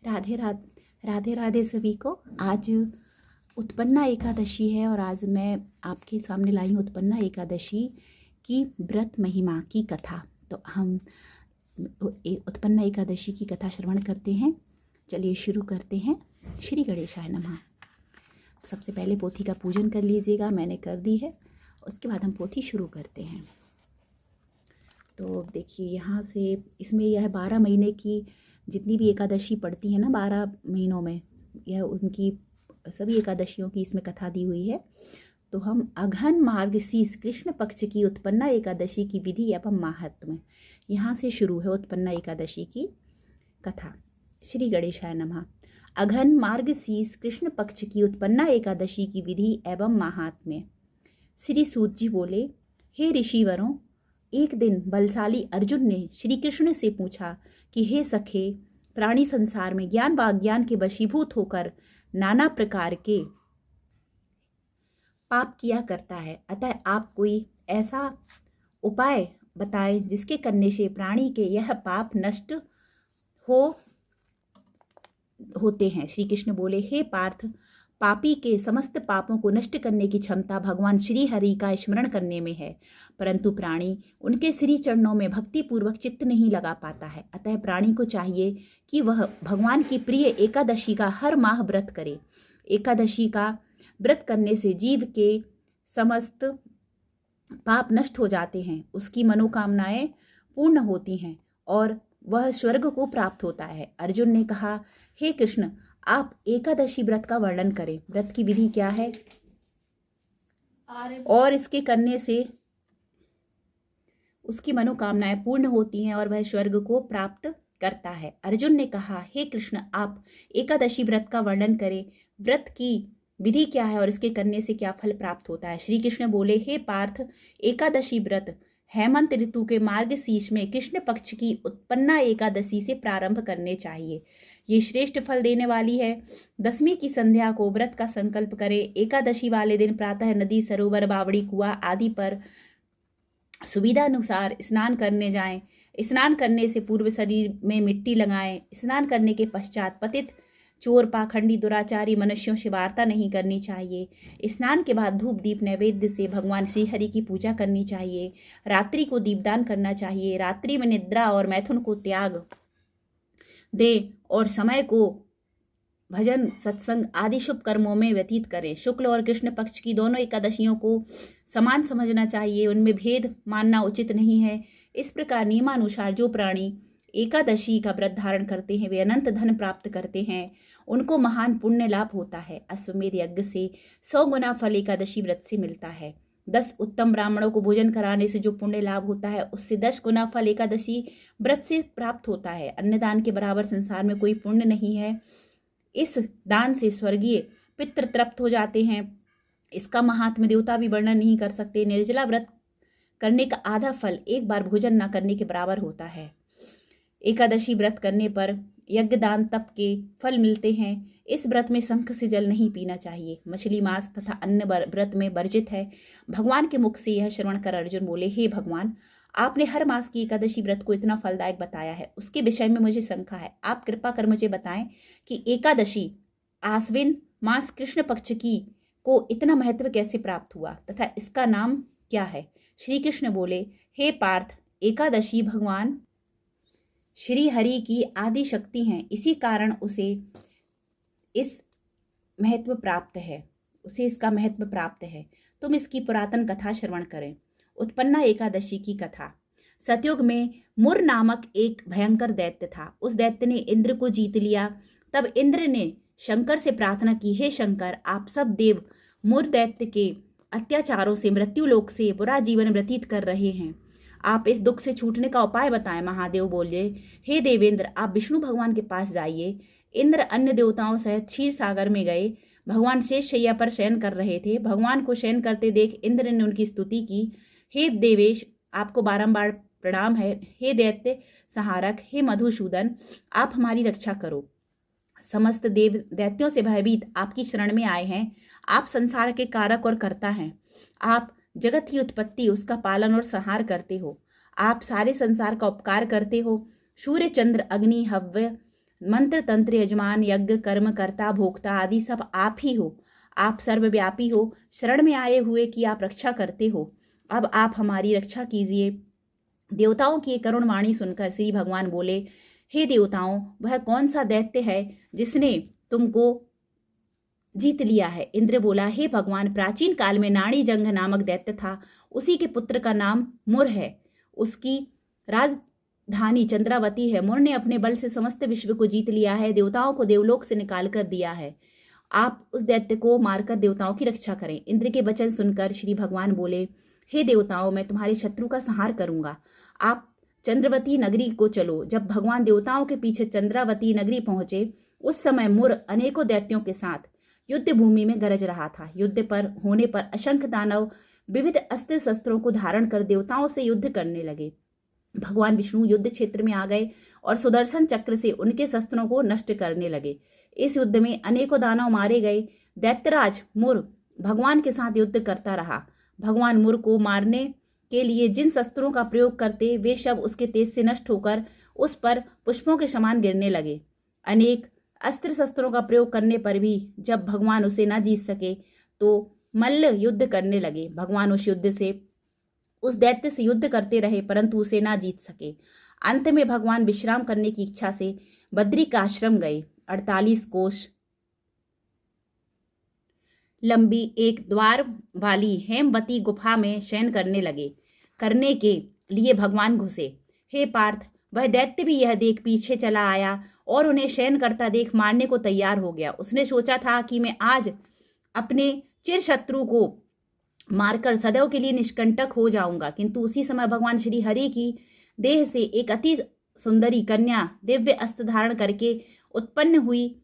राधे राधे राधे राधे सभी को। आज उत्पन्ना एकादशी है और आज मैं आपके सामने लाई हूँ उत्पन्ना एकादशी की व्रत महिमा की कथा। तो हम उत्पन्ना एकादशी की कथा श्रवण करते हैं। चलिए शुरू करते हैं। श्री गणेशाय नमः। तो सबसे पहले पोथी का पूजन कर लीजिएगा, मैंने कर दी है। उसके बाद हम पोथी शुरू करते हैं। तो देखिए यहाँ से इसमें यह 12 महीने की जितनी भी एकादशी पड़ती है ना 12 महीनों में, यह उनकी सभी एकादशियों की इसमें कथा दी हुई है। तो हम अघन मार्गशीर्ष कृष्ण पक्ष की उत्पन्ना एकादशी की विधि एवं महात्म्य, यहाँ से शुरू है उत्पन्ना एकादशी की कथा। श्री गणेशाय नमः। अघन मार्गशीर्ष कृष्ण पक्ष की उत्पन्ना एकादशी की विधि एवं महात्म्य। श्री सूत जी बोले, हे ऋषिवरों, एक दिन बलशाली अर्जुन ने श्री कृष्ण से पूछा कि हे सखे, प्राणी संसार में ज्ञान व अज्ञान के वशीभूत होकर नाना प्रकार के पाप किया करता है, अतः आप कोई ऐसा उपाय बताएं जिसके करने से प्राणी के यह पाप नष्ट होते हैं। श्री कृष्ण बोले, हे पार्थ, पापी के समस्त पापों को नष्ट करने की क्षमता भगवान श्री हरि का स्मरण करने में है, परंतु प्राणी उनके श्री चरणों में भक्ति पूर्वक चित्त नहीं लगा पाता है। अतः प्राणी को चाहिए कि वह भगवान की प्रिय एकादशी का हर माह व्रत करे। एकादशी का व्रत करने से जीव के समस्त पाप नष्ट हो जाते हैं, उसकी मनोकामनाएं पूर्ण होती हैं और वह स्वर्ग को प्राप्त होता है। अर्जुन ने कहा, हे कृष्ण, आप एकादशी व्रत का वर्णन करें। व्रत की विधि क्या है और इसके करने से उसकी मनोकामनाएं पूर्ण होती हैं और वह स्वर्ग को प्राप्त करता है। अर्जुन ने कहा, हे कृष्ण, आप एकादशी व्रत का वर्णन करें। व्रत की विधि क्या है और इसके करने से क्या फल प्राप्त होता है। श्री कृष्ण बोले, हे पार्थ, एकादशी व्रत हेमंत ऋतु के मार्गशीर्ष में कृष्ण पक्ष की उत्पन्ना एकादशी से प्रारंभ करने चाहिए। ये श्रेष्ठ फल देने वाली है। 10वीं की संध्या को व्रत का संकल्प करें। एकादशी वाले दिन प्रातः नदी, सरोवर, बावड़ी, कुआं आदि पर सुविधा अनुसार स्नान करने जाएं। स्नान करने से पूर्व शरीर में मिट्टी लगाएं। स्नान करने के पश्चात पतित, चोर, पाखंडी, दुराचारी मनुष्यों से वार्ता नहीं करनी चाहिए। स्नान के बाद धूप दीप नैवेद्य से भगवान श्री हरि की पूजा करनी चाहिए। रात्रि को दीपदान करना चाहिए। रात्रि में निद्रा और मैथुन को त्याग दे और समय को भजन, सत्संग आदि शुभ कर्मों में व्यतीत करें। शुक्ल और कृष्ण पक्ष की दोनों एकादशियों को समान समझना चाहिए, उनमें भेद मानना उचित नहीं है। इस प्रकार नियमानुसार जो प्राणी एकादशी का व्रत धारण करते हैं वे अनंत धन प्राप्त करते हैं, उनको महान पुण्य लाभ होता है। अश्वमेध यज्ञ से 100 गुना फल एकादशी व्रत से मिलता है। 10 उत्तम ब्राह्मणों को भोजन कराने से जो पुण्य लाभ होता है उससे 10 गुना फल एकादशी व्रत से प्राप्त होता है। अन्नदान के बराबर संसार में कोई पुण्य नहीं है। इस दान से स्वर्गीय पितृ तृप्त हो जाते हैं। इसका महात्म्य देवता भी वर्णन नहीं कर सकते। निर्जला व्रत करने का आधा फल एक बार भोजन न करने के बराबर होता है। एकादशी व्रत करने पर यज्ञ, दान, तप के फल मिलते हैं। इस व्रत में शंख से जल नहीं पीना चाहिए। मछली, मांस तथा अन्न व्रत में वर्जित है। भगवान के मुख से यह श्रवण कर अर्जुन बोले, हे भगवान, आपने हर मास की एकादशी व्रत को इतना फलदायक बताया है, उसके विषय में मुझे शंका है। आप कृपा कर मुझे बताएं कि एकादशी आश्विन मास कृष्ण पक्ष की को इतना महत्व कैसे प्राप्त हुआ तथा इसका नाम क्या है। श्री कृष्ण बोले, हे पार्थ, एकादशी भगवान श्री हरि की आदि शक्ति हैं, इसी कारण उसे इसका महत्व प्राप्त है। तुम इसकी पुरातन कथा श्रवण करें। उत्पन्ना एकादशी की कथा। सतयुग में मुर नामक एक भयंकर दैत्य था। उस दैत्य ने इंद्र को जीत लिया। तब इंद्र ने शंकर से प्रार्थना की, हे शंकर, आप सब देव मुर दैत्य के अत्याचारों से मृत्युलोक से बुरा जीवन व्यतीत कर रहे हैं, आप इस दुख से छूटने का उपाय बताएं। महादेव बोले, हे देवेंद्र, आप विष्णु भगवान के पास जाइए। इंद्र अन्य देवताओं सहित क्षीर सागर में गए। भगवान शेष शैया पर शयन कर रहे थे। भगवान को शयन करते देख इंद्र ने उनकी स्तुति की, हे देवेश, आपको बारंबार प्रणाम है। हे दैत्य संहारक, हे मधुसूदन, आप हमारी रक्षा करो। समस्त देव दैत्यों से भयभीत आपकी शरण में आए हैं। आप संसार के कारक और कर्ता हैं। आप जगत की उत्पत्ति, उसका पालन और संहार करते हो। आप सारे संसार का उपकार करते हो। सूर्य, चंद्र, अग्नि, हव्य मंत्र तंत्र यजमान यज्ञ कर्म कर्ता भोक्ता आदि सब आप ही हो। आप सर्वव्यापी हो, शरण में आए हुए की आप रक्षा करते हो। अब आप हमारी रक्षा कीजिए। देवताओं की एक करुण वाणी सुनकर श्री भगवान बोले, हे देवताओं, वह कौन सा दैत्य है जिसने तुमको जीत लिया है? इंद्र बोला, हे भगवान, प्राचीन काल में नाड़ी जंग नामक दैत्य था। उसी के पुत्र का नाम मुर है। उसकी राजधानी चंद्रावती है। मुर ने अपने बल से समस्त विश्व को जीत लिया है, देवताओं को देवलोक से निकाल कर दिया है। आप उस दैत्य को मारकर देवताओं की रक्षा करें। इंद्र के वचन सुनकर श्री भगवान बोले, हे देवताओं, मैं तुम्हारे शत्रु का संहार करूंगा। आप चंद्रवती नगरी को चलो। जब भगवान देवताओं के पीछे चंद्रावती नगरी पहुंचे, उस समय मुर अनेकों दैत्यों के साथ युद्ध भूमि में गरज रहा था। युद्ध पर होने पर असंख्य दानव विविध अस्त्र शस्त्रों को धारण कर देवताओं से युद्ध करने लगे। भगवान विष्णु युद्ध क्षेत्र में आ गए और सुदर्शन चक्र से उनके शस्त्रों को नष्ट करने लगे। इस युद्ध में अनेकों दानव मारे गए। दैत्यराज मुर भगवान के साथ युद्ध करता रहा। भगवान मुर को मारने के लिए जिन शस्त्रों का प्रयोग करते, वे सब उसके तेज से नष्ट होकर उस पर पुष्पों के समान गिरने लगे। अनेक अस्त्र शस्त्रों का प्रयोग करने पर भी जब भगवान उसे न जीत सके तो मल्ल युद्ध करने लगे। भगवान उस दैत्य से युद्ध करते रहे, परंतु उसे ना जीत सके। अंत में भगवान विश्राम करने की इच्छा से बद्री का आश्रम गए। 48 कोष लंबी एक द्वार वाली हेमवती गुफा में शयन करने के लिए भगवान घुसे। हे पार्थ, वह दैत्य भी यह देख पीछे चला आया और उन्हें शयन करता देख मारने को तैयार हो गया। उसने सोचा था कि मैं आज अपने चिर शत्रु को मारकर सदैव के लिए निष्कंटक हो जाऊंगा, किंतु उसी समय भगवान श्री हरि की देह से एक अति सुंदरी कन्या दिव्य अस्त्र धारण करके उत्पन्न हुई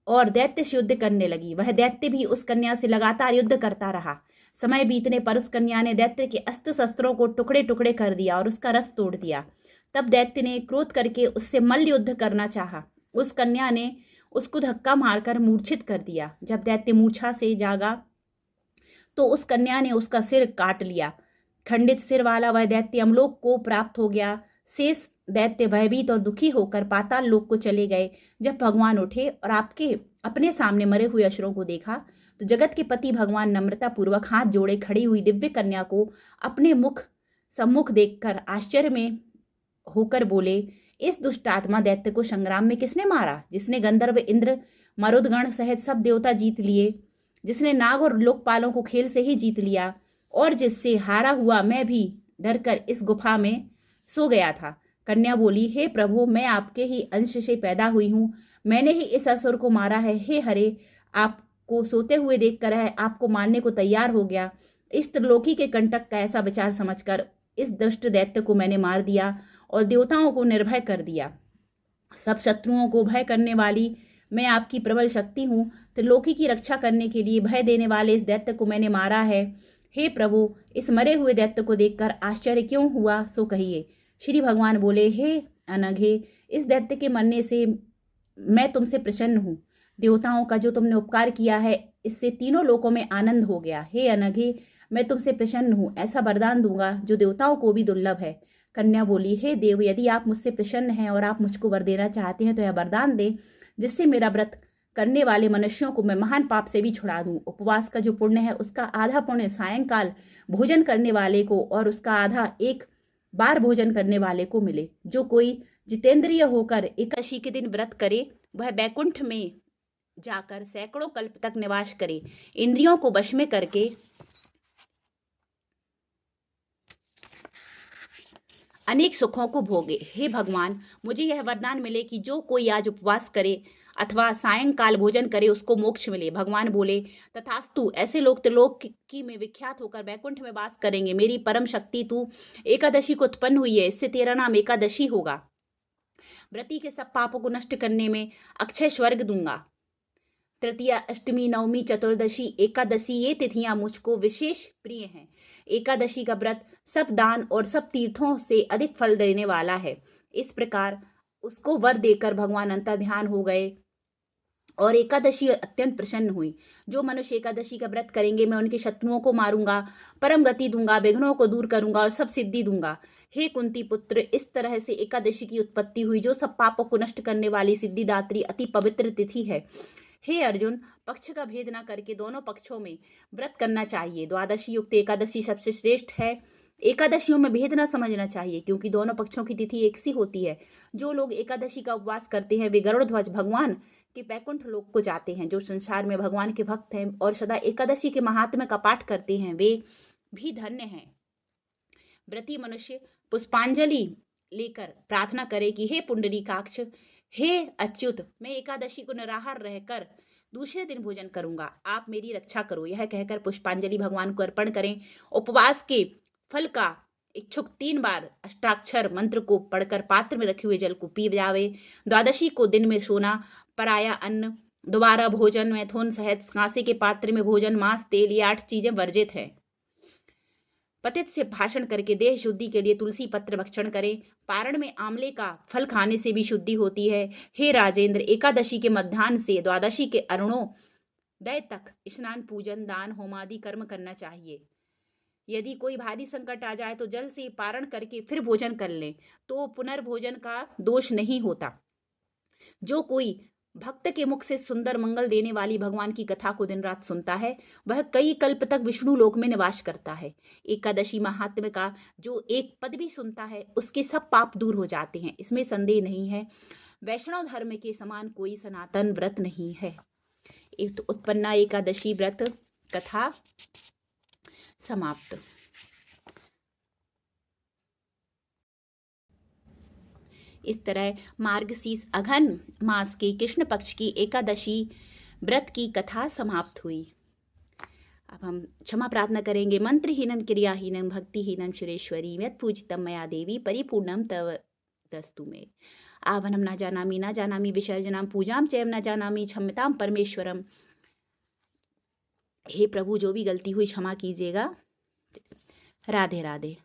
और दैत्य से युद्ध करने लगी। वह दैत्य भी उस कन्या से लगातार युद्ध करता रहा। समय बीतने पर उस कन्या ने दैत्य के अस्त्र शस्त्रों को टुकड़े टुकड़े कर दिया और उसका रथ तोड़ दिया। तब दैत्य ने क्रोध करके उससे मल्ल युद्ध करना चाहा। उस कन्या ने उसको धक्का मारकर मूर्छित कर दिया। जब दैत्य मूर्छा से जागा तो उस कन्या ने उसका सिर काट लिया। खंडित सिर वाला वह दैत्य अमलोक को प्राप्त हो गया। शेष दैत्य भयभीत और दुखी होकर पाताल लोक को चले गए। जब भगवान उठे और अपने सामने मरे हुए असुरों को देखा तो जगत के पति भगवान नम्रता पूर्वक हाथ जोड़े खड़ी हुई दिव्य कन्या को अपने सम्मुख देखकर आश्चर्य में होकर बोले, इस दुष्ट आत्मा दैत्य को संग्राम में किसने मारा? जिसने गंधर्व इंद्र मरुदगण सहित सब देवता जीत लिए, जिसने नाग और लोकपालों को खेल से ही जीत लिया, और जिससे हारा हुआ मैं भी डरकर इस गुफा में सो गया था। कन्या बोली, हे प्रभु, मैं आपके ही अंश से पैदा हुई हूँ। मैंने ही इस असुर को मारा है। हे हरे, आपको सोते हुए देखकर है आपको मारने को तैयार हो गया। इस त्रिलोकी के कंटक का ऐसा विचार समझकर इस दुष्ट दैत्य को मैंने मार दिया और देवताओं को निर्भय कर दिया। सब शत्रुओं को भय करने वाली मैं आपकी प्रबल शक्ति हूँ। त्रिलोकी की रक्षा करने के लिए भय देने वाले इस दैत्य को मैंने मारा है। हे प्रभु, इस मरे हुए दैत्य को देखकर आश्चर्य क्यों हुआ, सो कहिए। श्री भगवान बोले, हे अनघे, इस दैत्य के मरने से मैं तुमसे प्रसन्न हूँ। देवताओं का जो तुमने उपकार किया है, इससे तीनों लोकों में आनंद हो गया। हे अनघे, मैं तुमसे प्रसन्न हूँ। ऐसा वरदान दूंगा जो देवताओं को भी दुर्लभ है। कन्या बोली, हे देव, यदि आप मुझसे प्रसन्न हैं और आप मुझको वर देना चाहते हैं तो यह वरदान दें जिससे मेरा व्रत करने वाले मनुष्यों को मैं महान पाप से भी छुड़ा दूं। उपवास का जो पुण्य है उसका आधा पुण्य सायंकाल भोजन करने वाले को और उसका आधा एक बार भोजन करने वाले को मिले। जो कोई जितेंद्रिय होकर एकादशी के दिन व्रत करे वह बैकुंठ में जाकर सैकड़ों कल्प तक निवास करे, इंद्रियों को वश में करके अनेक सुखों को भोगे। हे भगवान, मुझे यह वरदान मिले कि जो कोई आज उपवास करे अथवा सायंकाल भोजन करे उसको मोक्ष मिले। भगवान बोले, तथास्तु। ऐसे लोग त्रिलोक की में विख्यात होकर बैकुंठ में वास करेंगे। मेरी परम शक्ति तू एकादशी को उत्पन्न हुई है, इससे तेरा नाम एकादशी होगा। व्रती के सब पापों को नष्ट करने में अक्षय स्वर्ग दूंगा। तृतीया, अष्टमी, नवमी, चतुर्दशी, एकादशी, ये तिथियां मुझको विशेष प्रिय हैं। एकादशी का व्रत सब दान और सब तीर्थों से अधिक फल देने वाला है। इस प्रकार उसको वर देकर भगवान अंतर्ध्यान हो गए और एकादशी अत्यंत प्रसन्न हुई। जो मनुष्य एकादशी का व्रत करेंगे मैं उनके शत्रुओं को मारूंगा, परम गति दूंगा, विघ्नों को दूर करूंगा और सब सिद्धि दूंगा। हे कुंती पुत्र, इस तरह से एकादशी की उत्पत्ति हुई, जो सब पापों को नष्ट करने वाली सिद्धिदात्री अति पवित्र तिथि है। हे अर्जुन, पक्ष का भेद न करके दोनों पक्षों में व्रत करना चाहिए। द्वादशी युक्त एकादशी सबसे श्रेष्ठ है। एकादशियों में भेद न समझना चाहिए, क्योंकि दोनों पक्षों की तिथि एक सी होती है। जो लोग एकादशी का उपवास करते हैं वे गरुड़ भगवान के बैकुंठ लोक को जाते हैं। जो संसार में भगवान के भक्त हैं और सदा एकादशी के महात्म्य का पाठ करते हैं वे भी धन्य हैं। व्रती मनुष्य पुष्पांजलि लेकर प्रार्थना करे कि हे पुंडरीकाक्ष, हे अच्युत, मैं एकादशी को निराहार रहकर दूसरे दिन भोजन करूंगा, आप मेरी रक्षा करो। यह कहकर पुष्पांजलि भगवान को अर्पण करें। उपवास के फल का इच्छुक 3 बार अष्टाक्षर मंत्र को पढ़कर पात्र में रखे हुए जल को पी जावे। द्वादशी को दिन में सोना, पराया अन्न, दोबारा भोजन, मैथुन सहित कांसे के पात्र में भोजन, मांस, तेल, ये 8 चीजें वर्जित हैं। पतित से भाषण करके देह शुद्धि के लिए तुलसी पत्र भक्षण करें। पारण में आंवले का फल खाने से भी शुद्धि होती है। हे राजेंद्र, एकादशी के मध्याह्न से द्वादशी के अरुणोदय तक स्नान, पूजन, दान, होमादि कर्म करना चाहिए। यदि कोई भारी संकट आ जाए तो जल से पारण करके फिर भोजन कर लें, तो पुनर्भोजन का दोष नहीं होता। जो कोई भक्त के मुख से सुंदर मंगल देने वाली भगवान की कथा को दिन रात सुनता है, वह कई कल्प तक विष्णु लोक में निवास करता है। एकादशी महात्म्य का जो एक पद भी सुनता है उसके सब पाप दूर हो जाते हैं, इसमें संदेह नहीं है। वैष्णव धर्म के समान कोई सनातन व्रत नहीं है। उत्पन्ना एकादशी व्रत कथा समाप्त। इस तरह मार्गशीर्ष अघन मास की कृष्ण पक्ष की एकादशी व्रत की कथा समाप्त हुई। अब हम क्षमा प्रार्थना करेंगे। मंत्रहीनम क्रियाहीनम भक्तिहीनम सुरेश्वरी यत् पूजितम मया देवी परिपूर्णम तव दस्तु मे। आवनम न जानामि विसर्जनाम पूजाम चैव न जानामि क्षम्यताम परमेश्वरम। हे प्रभु, जो भी गलती हुई क्षमा कीजिएगा। राधे राधे।